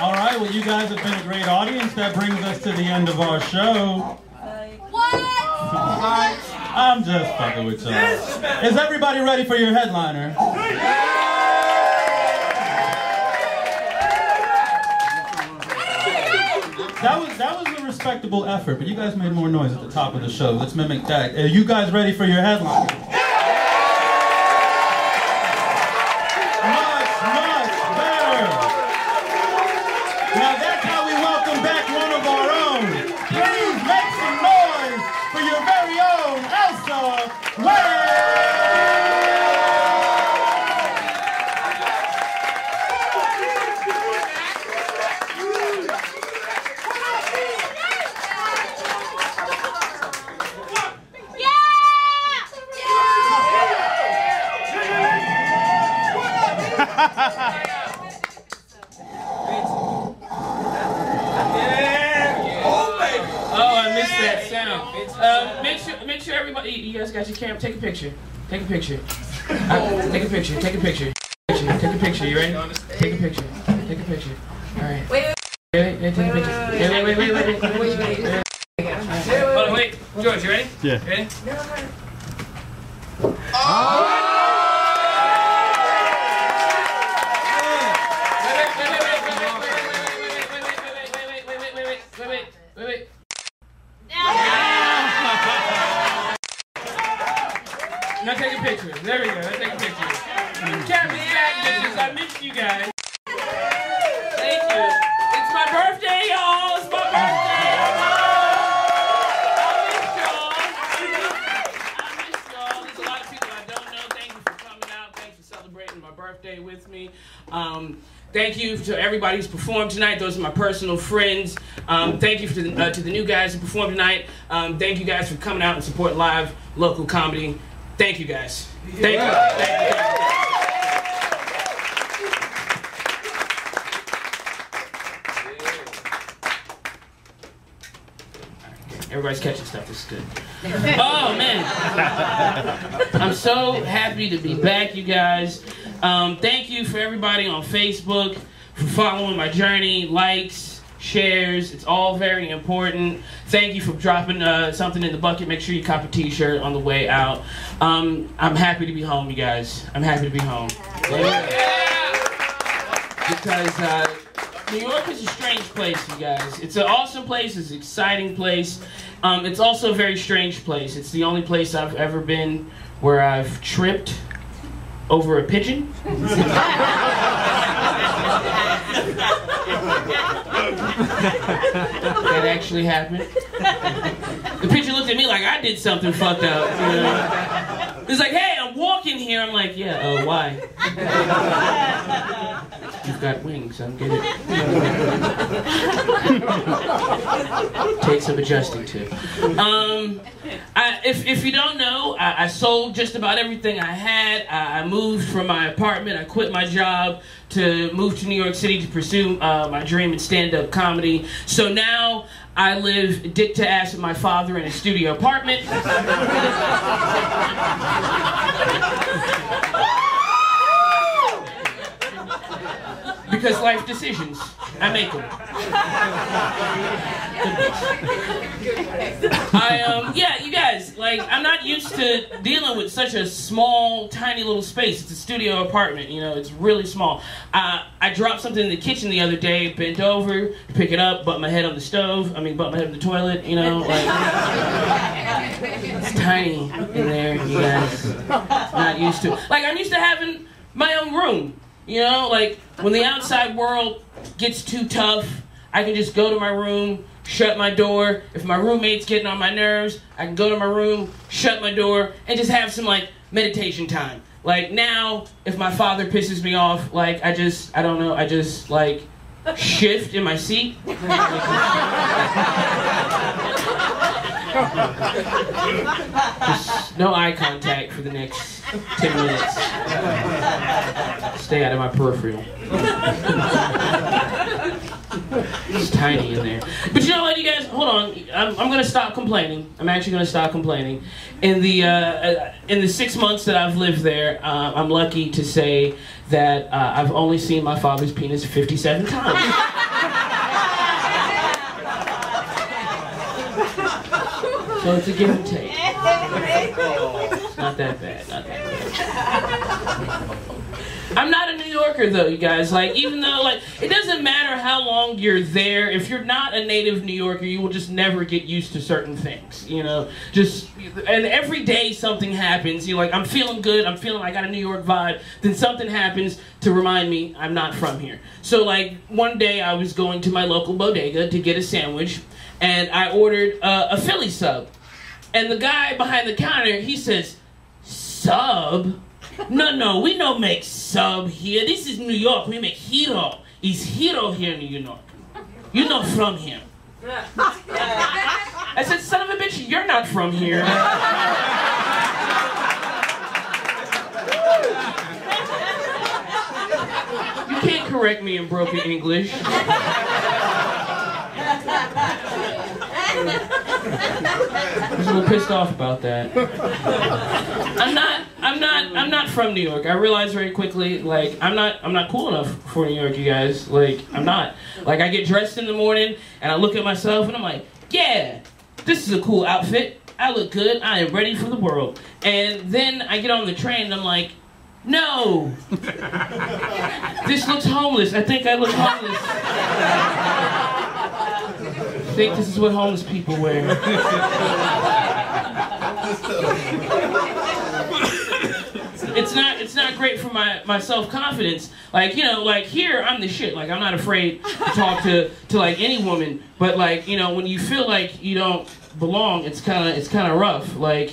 All right, well, you guys have been a great audience. That brings us to the end of our show. What? I'm just fucking with y'all. Is everybody ready for your headliner? That was a respectable effort, but you guys made more noise at the top of the show. Let's mimic that. Are you guys ready for your headliner? Much better. Now that's how we welcome back one of our own. Please make some noise for your very own Elsa, Waithe! Make sure everybody, you guys got your camera. Take a picture. Take a picture. Take a picture. Take a picture. Take a picture. You ready? Take a picture. Take a picture. All right. Wait. Take a picture. Wait. Hold on, wait. George, you ready? Yeah. Ready? Oh! Wait. Now take a picture. There we go. Now take a picture. Camera's back, bitches. I missed you guys. Thank you. It's my birthday, y'all. It's my birthday. I missed y'all. There's a lot of people I don't know. Thank you for coming out. Thanks for celebrating my birthday with me. Thank you to everybody who's performed tonight. Those are my personal friends. Thank you to the new guys who performed tonight. Thank you guys for coming out and support live local comedy. Thank you guys. Thank you. Thank you. Everybody's catching stuff. This is good. Oh, man. I'm so happy to be back, you guys. Thank you for everybody on Facebook for following my journey, likes, shares. It's all very important. Thank you for dropping something in the bucket. Make sure you cop a t-shirt on the way out. I'm happy to be home, you guys. I'm happy to be home. Because New York is a strange place, you guys. It's an awesome place. It's an exciting place. It's also a very strange place. It's the only place I've ever been where I've tripped over a pigeon. That actually happened. The pigeon looked at me like I did something fucked up. You know? It's like, hey, I'm walking here. I'm like, yeah, why? You've got wings, I don't get it. Take some adjusting to. If you don't know, I sold just about everything I had. I moved from my apartment. I quit my job to move to New York City to pursue my dream in stand-up comedy. So now I live dick to ass with my father in a studio apartment. Because life decisions, I make them. Yeah, you guys, like, I'm not used to dealing with such a small, tiny little space. It's a studio apartment, you know, it's really small. I dropped something in the kitchen the other day, bent over to pick it up, butt my head on the stove, butt my head on the toilet, you know, like, it's tiny in there, you guys. Not used to. Like, I'm used to having my own room. You know, like, when the outside world gets too tough, I can just go to my room, shut my door. If my roommate's getting on my nerves, I can go to my room, shut my door, and just have some, like, meditation time. Like, now, if my father pisses me off, like, I just, like, shift in my seat. Just no eye contact for the next 10 minutes. Stay out of my peripheral. It's tiny in there. But you know what, you guys? Hold on. I'm going to stop complaining. I'm actually going to stop complaining. In the 6 months that I've lived there, I'm lucky to say that I've only seen my father's penis 57 times. So it's a give and take. It's not that bad, not that bad. I'm not a New Yorker though, you guys. Like, even though, like, it doesn't matter how long you're there. If you're not a native New Yorker, you will just never get used to certain things, you know? And every day something happens. You're like, I'm feeling good. I'm feeling I got a New York vibe. Then something happens to remind me I'm not from here. So, like, one day I was going to my local bodega to get a sandwich, and I ordered a Philly sub. And the guy behind the counter, he says, "Sub? No, we don't make sub here. This is New York. We make hero. It's hero here in New York. You're not from here." I said, "Son of a bitch, you're not from here." You can't correct me in broken English. I was a little pissed off about that. I'm not from New York. I realized very quickly, like, I'm not cool enough for New York, you guys. Like, I'm not. Like, I get dressed in the morning and I look at myself and I'm like, yeah, this is a cool outfit. I look good. I am ready for the world. And then I get on the train and I'm like, no, this looks homeless. I think I look homeless. I think this is what homeless people wear. It's not great for my self-confidence. Like, you know, like, here I'm the shit. Like, I'm not afraid to talk to like any woman. But, like, you know, when you feel like you don't belong, it's kind of rough. Like,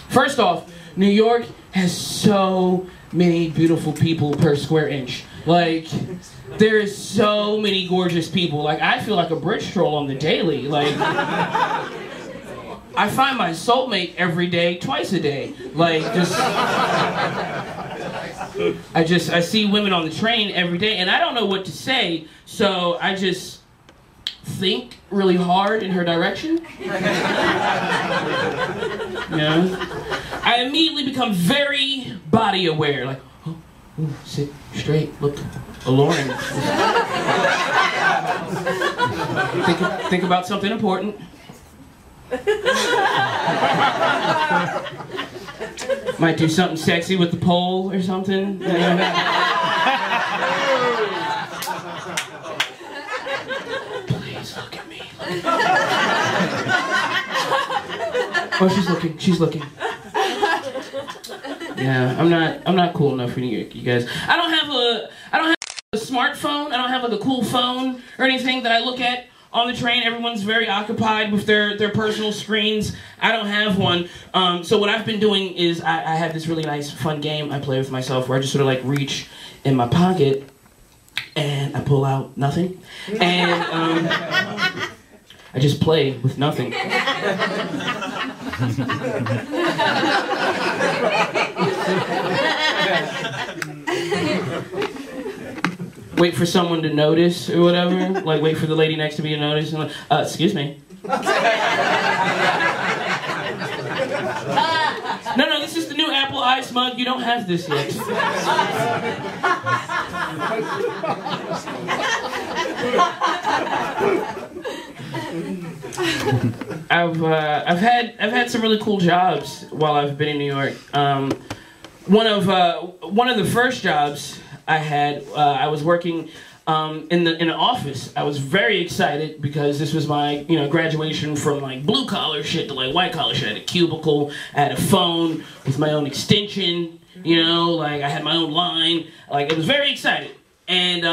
first off, New York has so many beautiful people per square inch. Like, there is so many gorgeous people. Like, I feel like a bridge troll on the daily. Like, I find my soulmate every day, twice a day. Like, I see women on the train every day, and I don't know what to say, so I just think really hard in her direction. You know? I immediately become very body aware. Like, oh, sit straight, look alluring. Think about something important. Might do something sexy with the pole or something. You know? Please look at me. Oh, she's looking. Yeah, I'm not cool enough for New York, you guys. I don't have a smartphone. I don't have like a cool phone or anything that I look at on the train. Everyone's very occupied with their personal screens. I don't have one. So what I've been doing is I have this really nice fun game I play with myself where I just sort of like reach in my pocket and I pull out nothing. And I just play with nothing. Wait for someone to notice or whatever. Like, wait for the lady next to me to notice. And like, excuse me. No, this is the new Apple Ice mug. You don't have this yet. I've had some really cool jobs while I've been in New York. One of the first jobs I had, I was working in an office. I was very excited because this was my graduation from like blue collar shit to like white collar shit. I had a cubicle, I had a phone with my own extension, like I had my own line. Like, it was very excited. And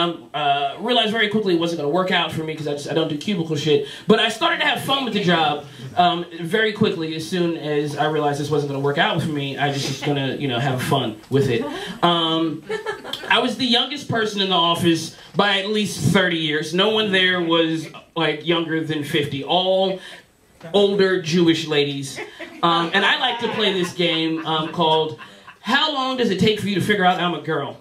realized very quickly it wasn't going to work out for me because I don't do cubicle shit. But I started to have fun with the job very quickly. As soon as I realized this wasn't going to work out for me, I just was going to have fun with it. I was the youngest person in the office by at least 30 years. No one there was like younger than 50. All older Jewish ladies. And I like to play this game called How Long Does It Take for You to Figure Out I'm a Girl?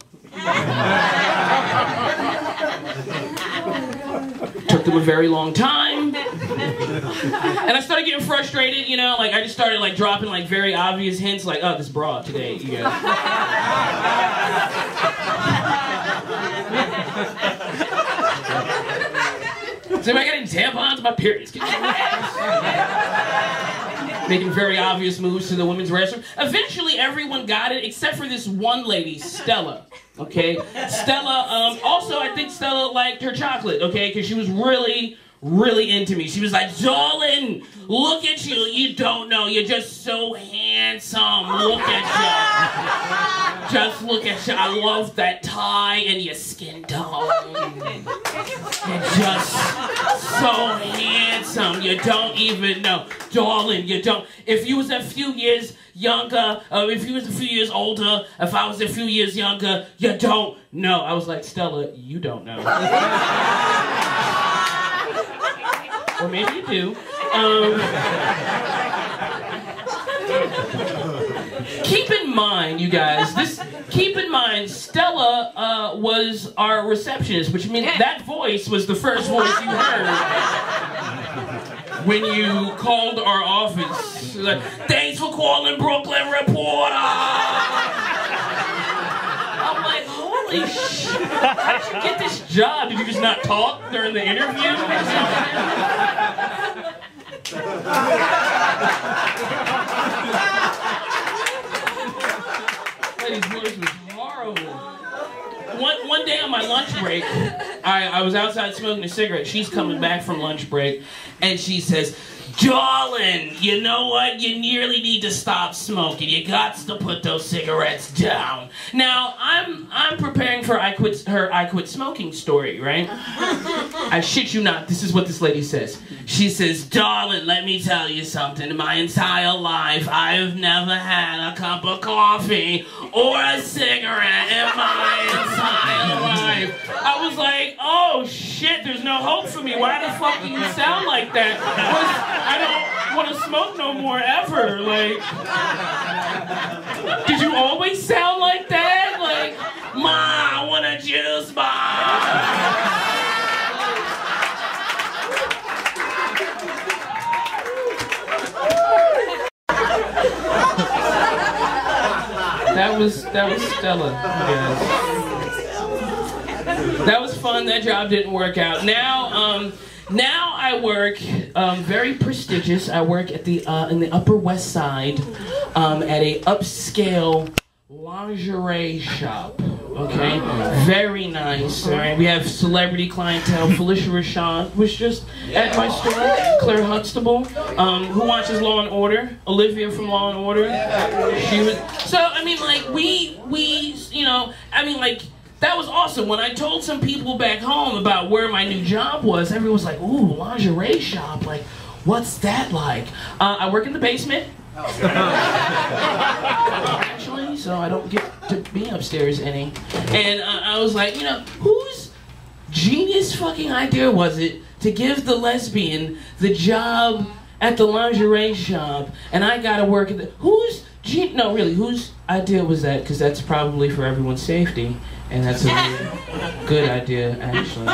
Took them a very long time. And I started getting frustrated, like I just started like dropping like very obvious hints like, oh, this bra today, you guys. Does anybody got any tampons? My period's getting making very obvious moves to the women's restroom. Eventually, everyone got it except for this one lady, Stella. Okay, Stella. Also, I think Stella liked her chocolate. Okay, because she was really into me. She was like, "Darling, look at you. You don't know. You're just so handsome. Look at you. Just look at you. I love that tie and your skin tone. You're just so handsome. You don't even know. Darling, you don't. If you was a few years younger, if you was a few years older, if I was a few years younger, you don't know." I was like, "Stella, you don't know." Or maybe you do. Keep in mind, you guys, keep in mind, Stella was our receptionist, which means that voice was the first voice you heard when you called our office. Like, "Thanks for calling Brooklyn Reporter." I'm like, holy shit. How did you get this job? Did you just not talk during the interview? Lady's voice was horrible. One day on my lunch break, I was outside smoking a cigarette. She's coming back from lunch break, and she says, "Darling, you know what? You nearly need to stop smoking. You got to put those cigarettes down." Now, I'm preparing for her I quit smoking story, right? I shit you not, this is what this lady says. She says, "Darling, let me tell you something. In my entire life, I've never had a cup of coffee or a cigarette in my entire life." I was like, oh shit, there's no hope for me. Why the fuck do you sound like that? I don't want to smoke no more ever. Like, did you always sound like that? Like, "Ma, I want a juice bar." That was Stella. Yes. That was fun. That job didn't work out. Now I work very prestigious. I work at the in the Upper West Side at a upscale lingerie shop. Okay, very nice. All right, we have celebrity clientele. Felicia Rashad was just at my store. Claire Huxtable, who watches Law and Order. Olivia from Law and Order. She was. So I mean, like we you know, I mean, like. That was awesome. When I told some people back home about where my new job was, everyone was like, "Ooh, lingerie shop, like, what's that like?" I work in the basement. Actually, so I don't get to be upstairs any. And I was like, you know, whose genius fucking idea was it to give the lesbian the job at the lingerie shop, and I gotta work at the... Whose idea was that? Because that's probably for everyone's safety. And that's a really good idea, actually.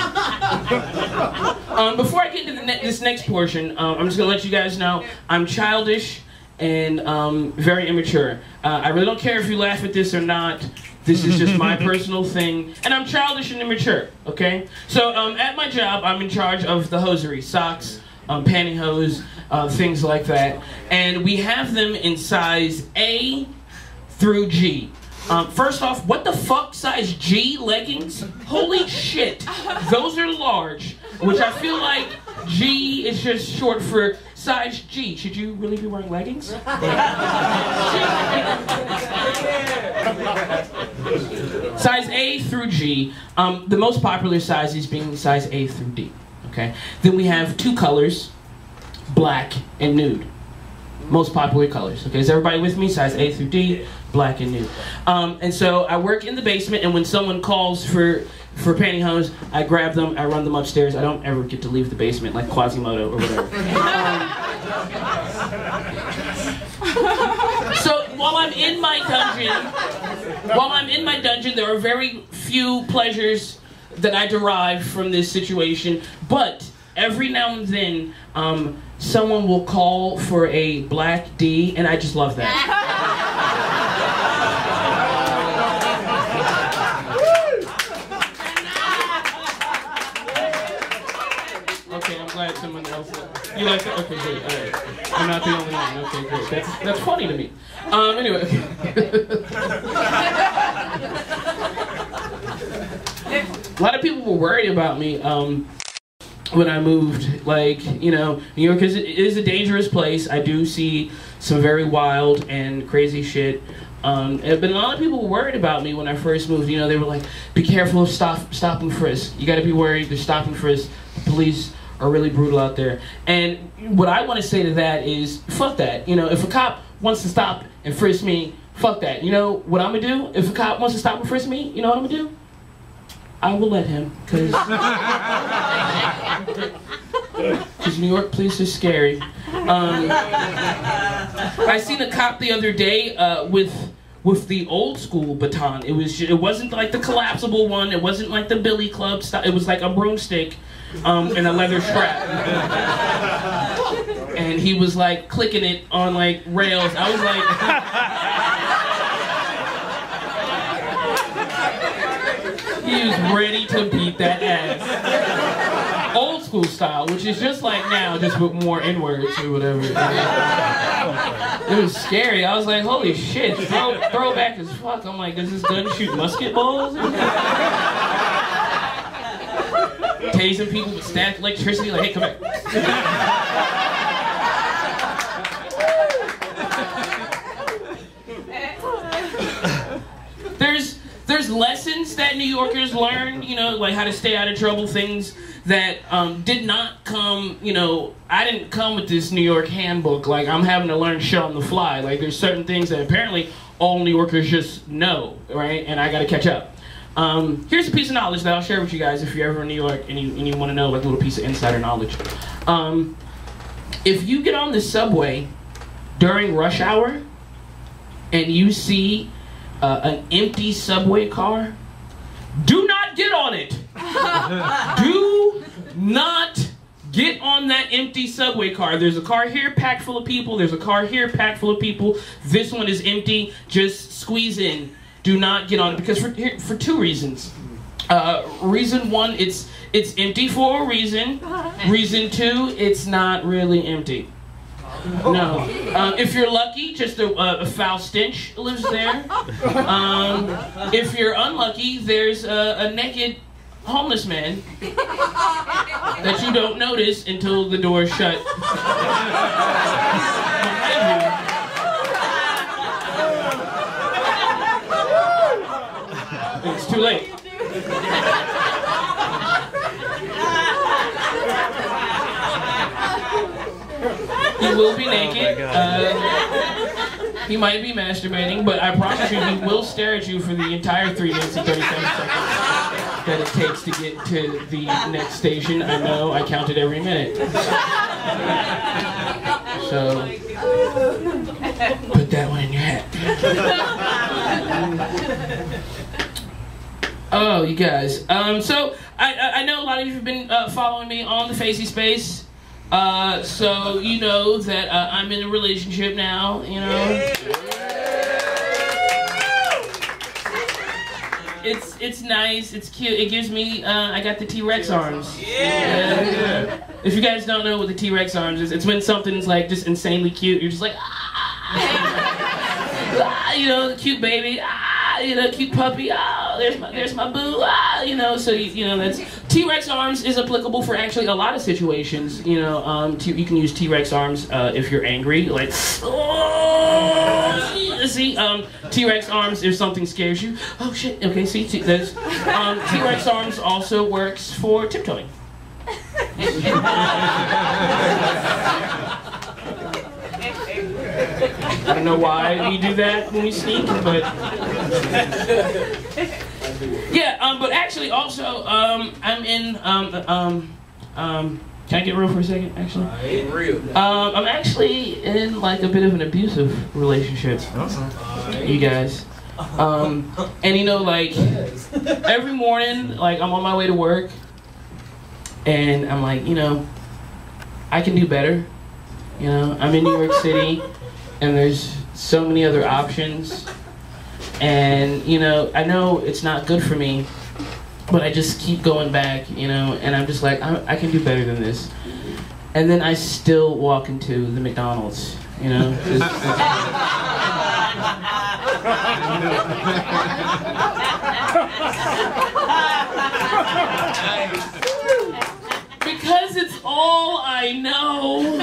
Before I get into this next portion, I'm just going to let you guys know I'm childish and very immature. I really don't care if you laugh at this or not. This is just my personal thing. And I'm childish and immature, okay? So at my job, I'm in charge of the hosiery, socks, pantyhose, things like that. And we have them in size A through G. First off, what the fuck size G leggings? Holy shit. Those are large, which I feel like G is just short for size G. Should you really be wearing leggings? Size A through G. The most popular sizes being size A through D. Okay. Then we have two colors, black and nude. Most popular colors. Okay, is everybody with me? Size A through D, black and nude. And so I work in the basement, and when someone calls for pantyhose, I grab them, I run them upstairs. I don't ever get to leave the basement like Quasimodo or whatever. So while I'm in my dungeon, there are very few pleasures that I derive from this situation, but every now and then, someone will call for a black D, and I just love that. Okay, I'm glad someone else. You like that? Okay, good. All right. I'm not the only one. Okay, great. That's funny to me. Anyway. A lot of people were worried about me when I moved. Like, you know, New York is a dangerous place. I do see some very wild and crazy shit. But a lot of people were worried about me when I first moved. You know, they were like, be careful of stop and frisk. You gotta be worried, there's stop and frisk. The police are really brutal out there. And what I want to say to that is, fuck that. You know, if a cop wants to stop and frisk me, fuck that. You know what I'm gonna do? If a cop wants to stop and frisk me, you know what I'm gonna do? I will let him, because New York police are scary. I seen a cop the other day with the old school baton. It wasn't like the collapsible one. It wasn't like the billy club style. It was like a broomstick and a leather strap. And he was like clicking it on like rails. I was like. He was ready to beat that ass. Old school style, which is just like now, just with more N-words or whatever. It was scary. I was like, holy shit, throwback as fuck. I'm like, does this gun shoot musket balls? Tasing people with static electricity, like, hey, come back. There's lessons that New Yorkers learn, you know, like how to stay out of trouble, things that did not come, you know, I didn't come with this New York handbook. Like, I'm having to learn shit on the fly. Like, there's certain things that apparently all New Yorkers just know, right? And I gotta catch up. Here's a piece of knowledge that I'll share with you guys if you're ever in New York and you want to know, like, a little piece of insider knowledge. If you get on the subway during rush hour and you see an empty subway car, do not get on it. Do not get on that empty subway car. There's a car here packed full of people. There's a car here packed full of people. This one is empty. Just squeeze in. Do not get on it, because for two reasons. Reason one, it's empty for a reason. Reason two, it's not really empty. No. If you're lucky, just a foul stench lives there. If you're unlucky, there's a naked homeless man that you don't notice until the door is shut. It's too late. He will be naked. He might be masturbating, but I promise you he will stare at you for the entire 3 minutes and 37 seconds that it takes to get to the next station. I know, I counted every minute. So, put that one in your hat. Oh, you guys. So, I know a lot of you have been following me on the Facey Space. So you know that I'm in a relationship now, you know. It's nice, it's cute. It gives me, I got the T-Rex arms. Yeah. If you guys don't know what the T-Rex arms is, it's when something's like just insanely cute. You're just like, ah, you know, cute baby, ah, you know, cute puppy, ah, there's my boo, ah, you know. So you know, that's T-Rex arms is applicable for actually a lot of situations. You know, you can use T-Rex arms if you're angry, like, oh, see, T-Rex arms if something scares you. Oh shit. Okay, see, there's T-Rex arms also works for tiptoeing. I don't know why we do that when we sneak, but yeah. But actually, also, I'm in. Can I get real for a second? Actually, I'm actually in like a bit of an abusive relationship. You guys, and you know, like every morning, like I'm on my way to work, and I'm like, you know, I can do better. You know, I'm in New York City, and there's so many other options. And, you know, I know it's not good for me but I just keep going back, you know, and I'm just like, I can do better than this. And then I still walk into the McDonald's, you know. Because it's all I know.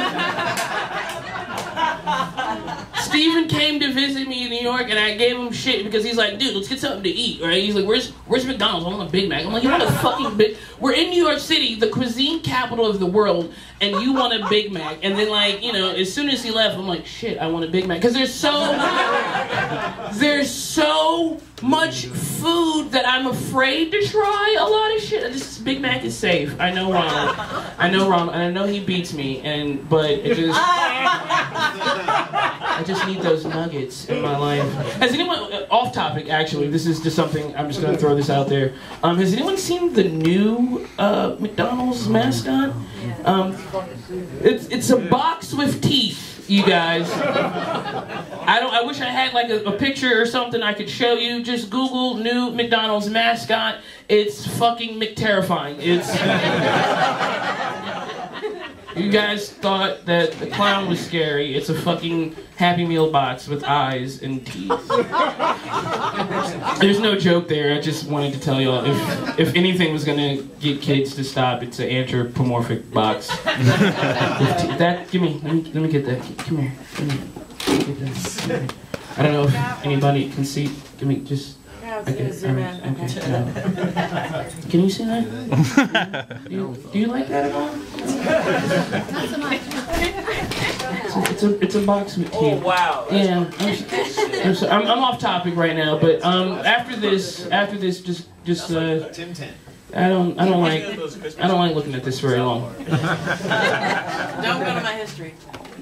Steven came to visit me in New York, and I gave him shit because he's like, dude, let's get something to eat, right? He's like, where's McDonald's? I want a Big Mac. I'm like, you want a fucking Big... We're in New York City, the cuisine capital of the world, and you want a Big Mac. And then, like, you know, as soon as he left, I'm like, shit, I want a Big Mac. Because there's so much food that I'm afraid to try a lot of shit. This Big Mac is safe. I know Ronald. And I know he beats me, but it just... I just need those nuggets in my life. Has anyone, off topic actually, this is just something, I'm just going to throw this out there. Has anyone seen the new McDonald's mascot? It's a box with teeth, you guys. I wish I had like a picture or something I could show you. Just Google new McDonald's mascot. It's fucking McTerrifying. It's... You guys thought that the clown was scary. It's a fucking Happy Meal box with eyes and teeth. There's no joke there. I just wanted to tell y'all, if anything was gonna get kids to stop, it's an anthropomorphic box. Let me get that. Come here. Get that. I don't know if anybody can see. Give me just. Okay. Can you see that? Do you like that at all? It's a box with teeth. Oh wow! Yeah, I'm off topic right now, but after this, just Tim 10. I don't like looking at this very long. Don't go to my history.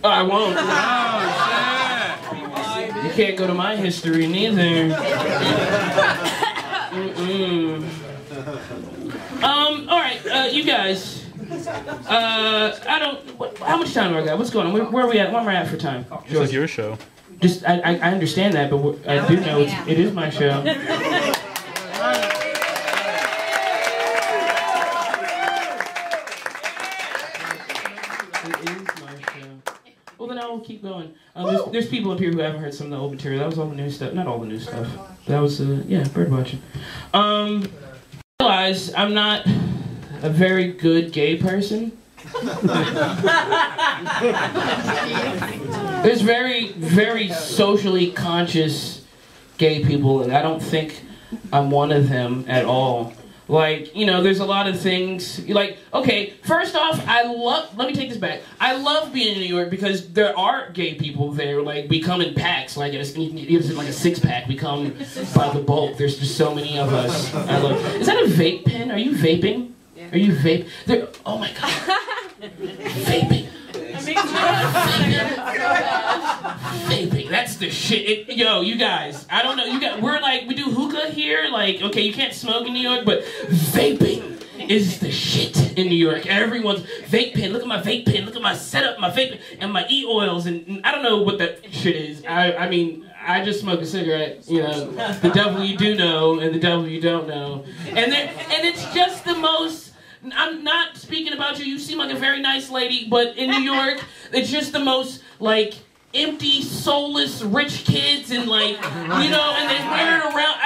Oh, I won't. Oh shit! You can't go to my history neither. All right, you guys. How much time do I got? What's going on? Where are we at? Where am I at for time? This is your show. Just, I understand that, but I do know it is my show. Well, then I will keep going. There's people up here who haven't heard some of the old material. That was all the new stuff. Not all the new stuff. That was, bird watching. I realize I'm not a very good gay person. There's very, very socially conscious gay people, and I don't think I'm one of them at all. Like, you know, there's a lot of things, like, okay, first off, let me take this back. I love being in New York because there are gay people there, like, we come in packs, like, it's like a six-pack, we come by the bulk, there's just so many of us. I love, is that a vape pen? Are you vaping? Yeah. Are you vape? Oh my god. Vaping. Vaping, that's the shit. Yo, you guys, I don't know, we do hookah here, like, okay, you can't smoke in New York, but vaping is the shit in New York. Everyone's vape pen, look at my vape pen, look at my setup, my vape, and my e-oils, and I don't know what that shit is. I mean, I just smoke a cigarette, you know, the devil you do know, and the devil you don't know. And it's just the most, I'm not speaking about you seem like a very nice lady, but in New York, it's just the most, like, empty, soulless, rich kids, and like, you know, and they wear it around.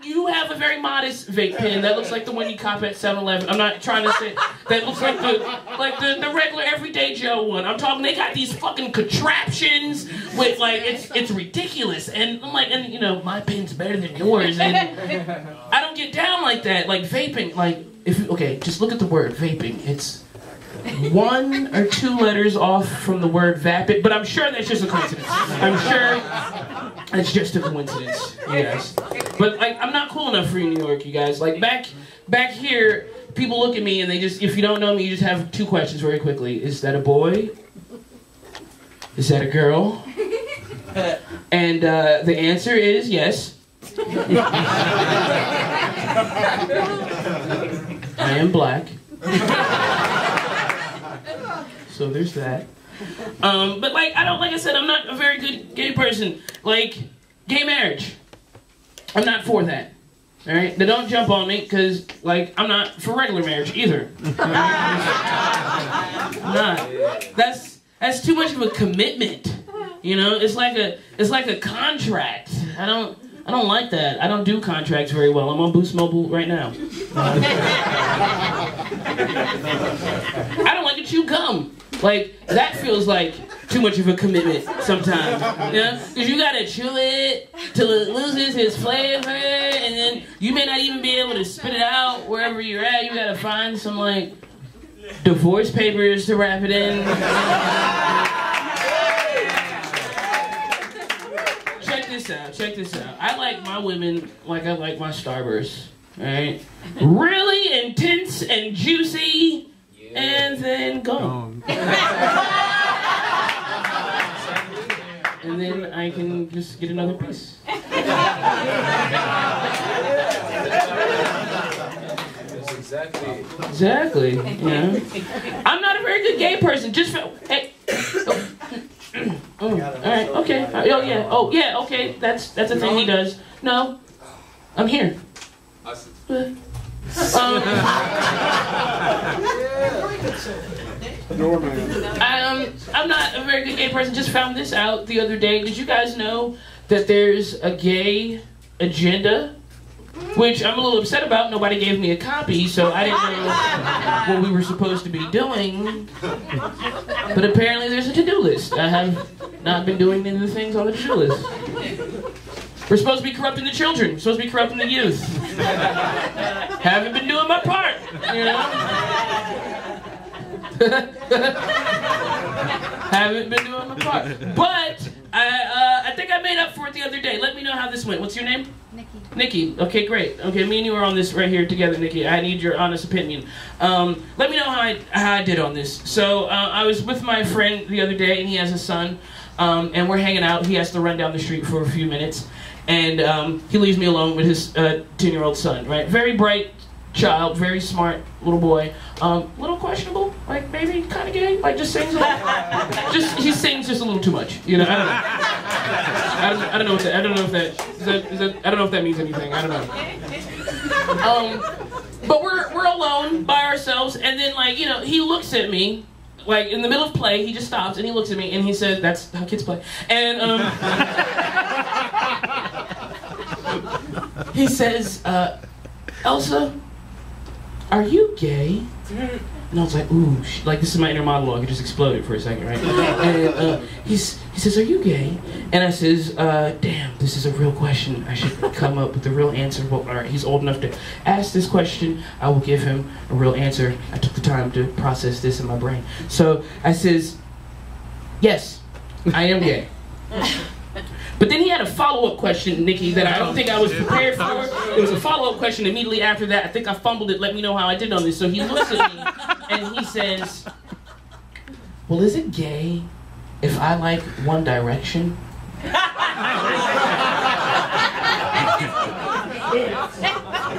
You have a very modest vape pen that looks like the one you cop at 7-Eleven. I'm not trying to say that looks like the regular everyday Joe one. I'm talking, they got these fucking contraptions with, like, it's ridiculous. And I'm like, and you know, my pen's better than yours, and I don't get down like that. Like vaping, like okay, just look at the word vaping. It's 1 or 2 letters off from the word vapid, but I'm sure that's just a coincidence. I'm sure it's just a coincidence, yes. But like, I'm not cool enough for you, New York, you guys. Like back here, people look at me and they just, if you don't know me, you just have 2 questions very quickly. Is that a boy? Is that a girl? And the answer is yes. I am black. So there's that. But like I said, I'm not a very good gay person. Like, gay marriage, I'm not for that. All right, now don't jump on me, because like I'm not for regular marriage either. I'm not. That's too much of a commitment. You know, it's like a contract. I don't like that. I don't do contracts very well. I'm on Boost Mobile right now. I don't like to chew gum. Like, that feels like too much of a commitment sometimes. You know? Because you gotta chew it till it loses its flavor, and then you may not even be able to spit it out wherever you're at. You gotta find some, like, divorce papers to wrap it in. Check this out. I like my women like I like my Starbursts, right? Really intense and juicy, and then gone. And then I can just get another piece. Exactly. Yeah. I'm not a very good gay person. Just for, hey. Oh, all right, okay. Oh yeah, okay. That's a thing he does. No, I'm here. I'm not a very good gay person. Just found this out the other day. Did you guys know that there's a gay agenda? Which I'm a little upset about. Nobody gave me a copy, so I didn't know what we were supposed to be doing. But apparently there's a to-do list. I have not been doing any of the things on the to-do list. We're supposed to be corrupting the children. We're supposed to be corrupting the youth. Haven't been doing my part, you know? Haven't been doing my part. But I think I made up for it the other day. Let me know how this went. What's your name? Nikki. Okay, great. Okay, me and you are on this right here together, Nikki. I need your honest opinion. Let me know how I did on this. So I was with my friend the other day, and he has a son, and we're hanging out. He has to run down the street for a few minutes, and he leaves me alone with his 10-year-old son. Right, very bright child, very smart little boy. Little questionable, like maybe kind of gay. Like just sings a little. He sings just a little too much. You know, I don't know. I don't know if that means anything. I don't know. But we're alone by ourselves, and then like you know he looks at me, like in the middle of play, he just stops and he looks at me and he says, "That's how kids play," and he says, "Elsa, are you gay?" And I was like, ooh, like this is my inner monologue. It just exploded for a second, right? And he says, "Are you gay?" And I says, damn, this is a real question. I should come up with the real answer. Well, all right, he's old enough to ask this question. I will give him a real answer. I took the time to process this in my brain. So I says, "Yes, I am gay." But then he had a follow-up question, Nikki, that I don't think I was prepared for. It was a follow-up question immediately after that. I think I fumbled it. Let me know how I did on this. So he looks at me and he says, "Well, is it gay if I like One Direction?"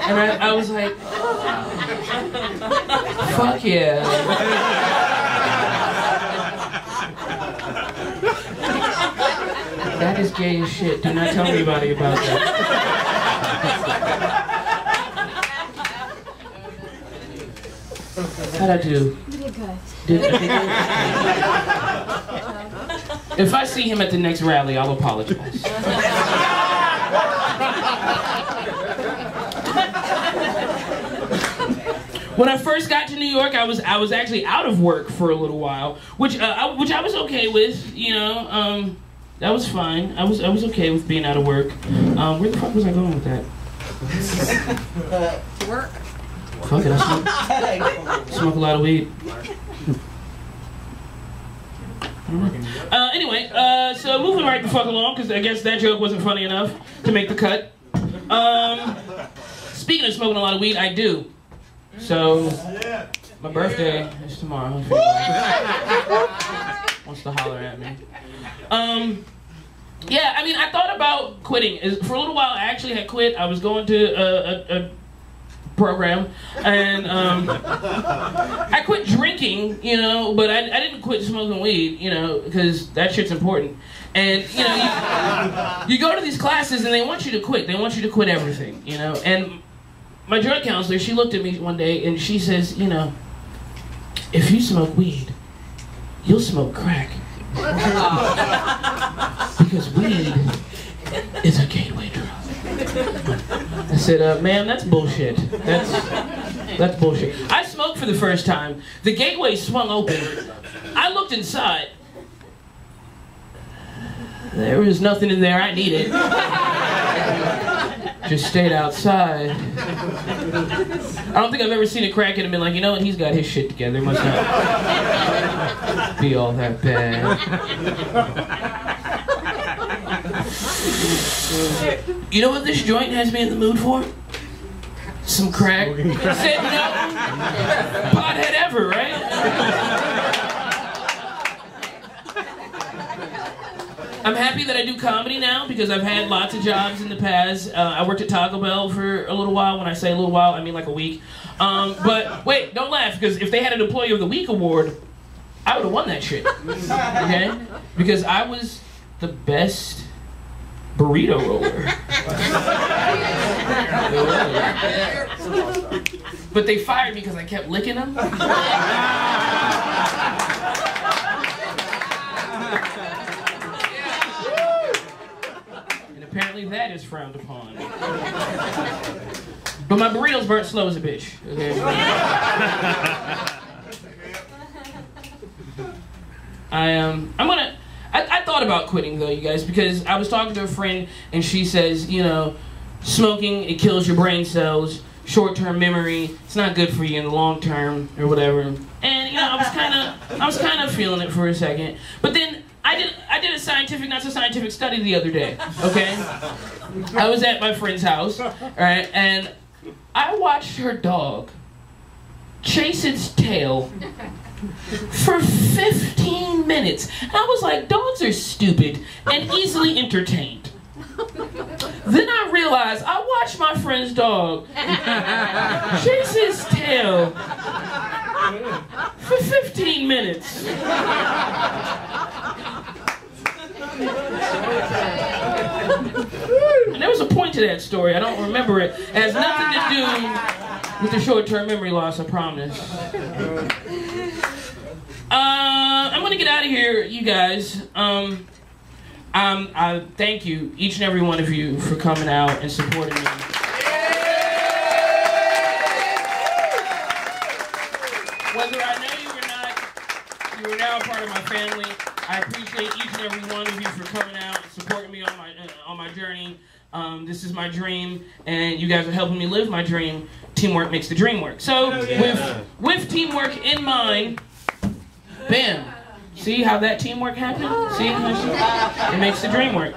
And I was like, fuck yeah. That is gay as shit. Do not tell anybody about that. How'd I do? You did good. If I see him at the next rally, I'll apologize. When I first got to New York, I was actually out of work for a little while, which I was okay with, you know. That was fine. I was okay with being out of work. Where the fuck was I going with that? Work. Fuck it, I smoke a lot of weed. Anyway, so moving right the fuck along, because I guess that joke wasn't funny enough to make the cut. Speaking of smoking a lot of weed, I do. So, my birthday is tomorrow. If anybody wants to holler at me. Yeah, I mean, I thought about quitting. For a little while, I actually had quit. I was going to a program, and I quit drinking, you know, but I didn't quit smoking weed, you know, because that shit's important. And you know, you go to these classes and they want you to quit. They want you to quit everything, you know. And my drug counselor, she looked at me one day and she says, you know, if you smoke weed, you'll smoke crack. Because weed is a gateway drug. I said, ma'am, that's bullshit. That's bullshit. I smoked for the first time. The gateway swung open. I looked inside. There was nothing in there I needed. Just stayed outside. I don't think I've ever seen a crackhead and been like, you know what, he's got his shit together. It must not be all that bad. You know what this joint has me in the mood for? Some crack. Said no pothead ever, right? I'm happy that I do comedy now because I've had lots of jobs in the past. I worked at Taco Bell for a little while. When I say a little while, I mean like a week. But wait, don't laugh, because if they had an Employee of the Week award, I would have won that shit. Okay? Because I was the best burrito roller. But they fired me because I kept licking them. Apparently that is frowned upon. But my burritos burnt slow as a bitch. Okay? I thought about quitting though, you guys, because I was talking to a friend and she says, you know, smoking, it kills your brain cells, short-term memory, it's not good for you in the long term or whatever. And you know, I was kind of feeling it for a second. But then I did a scientific, not so scientific study the other day, okay? I was at my friend's house, right, and I watched her dog chase its tail for 15 minutes. And I was like, dogs are stupid and easily entertained. Then I realized I watched my friend's dog chase his tail for 15 minutes. And there was a point to that story. I don't remember it. It has nothing to do with the short-term memory loss, I promise. I'm gonna get out of here, you guys. I thank you, each and every one of you, for coming out and supporting me. Whether I know you or not, you are now a part of my family. I appreciate each and every one of you for coming out and supporting me on my journey. This is my dream, and you guys are helping me live my dream. Teamwork makes the dream work. So, with teamwork in mind, bam. See how that teamwork happened? See? It makes the dream work.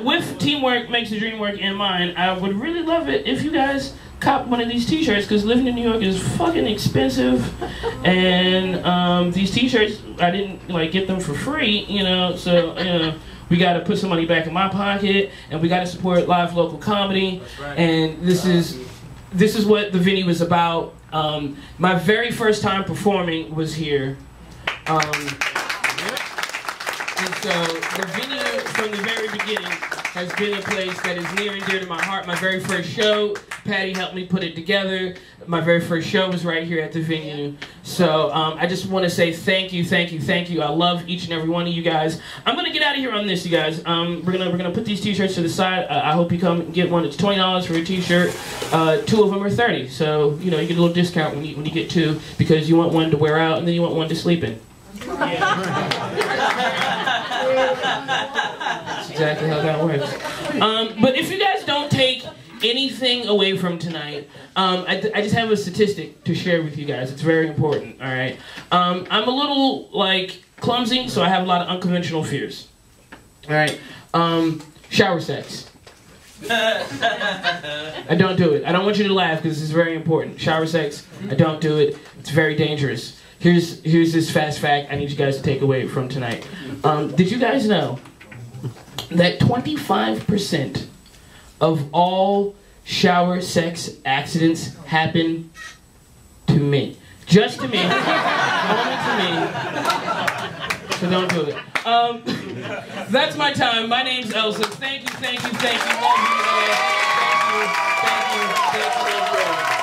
With teamwork makes the dream work in mind, I would really love it if you guys cop one of these t-shirts, because living in New York is fucking expensive, and these t-shirts, I didn't get them for free, you know, so we got to put some money back in my pocket, and we got to support live local comedy. Right. And this is what the venue is about. My very first time performing was here. And so the venue from the very beginning has been a place that is near and dear to my heart. My very first show, Patty helped me put it together. My very first show was right here at the venue. So I just want to say thank you, thank you, thank you. I love each and every one of you guys. I'm gonna get out of here on this, you guys. We're gonna put these t-shirts to the side. I hope you come and get one. It's $20 for a t-shirt. 2 of them are $30. So you get a little discount when you get 2, because you want one to wear out and then you want one to sleep in. That's exactly how that works. But if you guys don't take anything away from tonight, I just have a statistic to share with you guys. It's very important, all right? I'm a little, clumsy, so I have a lot of unconventional fears. All right? Shower sex. I don't do it. I don't want you to laugh, because this is very important. Shower sex, I don't do it. It's very dangerous. Here's this fast fact I need you guys to take away from tonight. Did you guys know that 25% of all shower sex accidents happen to me. Just to me. Only to me. So don't do it. That's my time. My name's Elsa. Thank you, thank you, thank you. Love you. Thank you, thank you, thank you.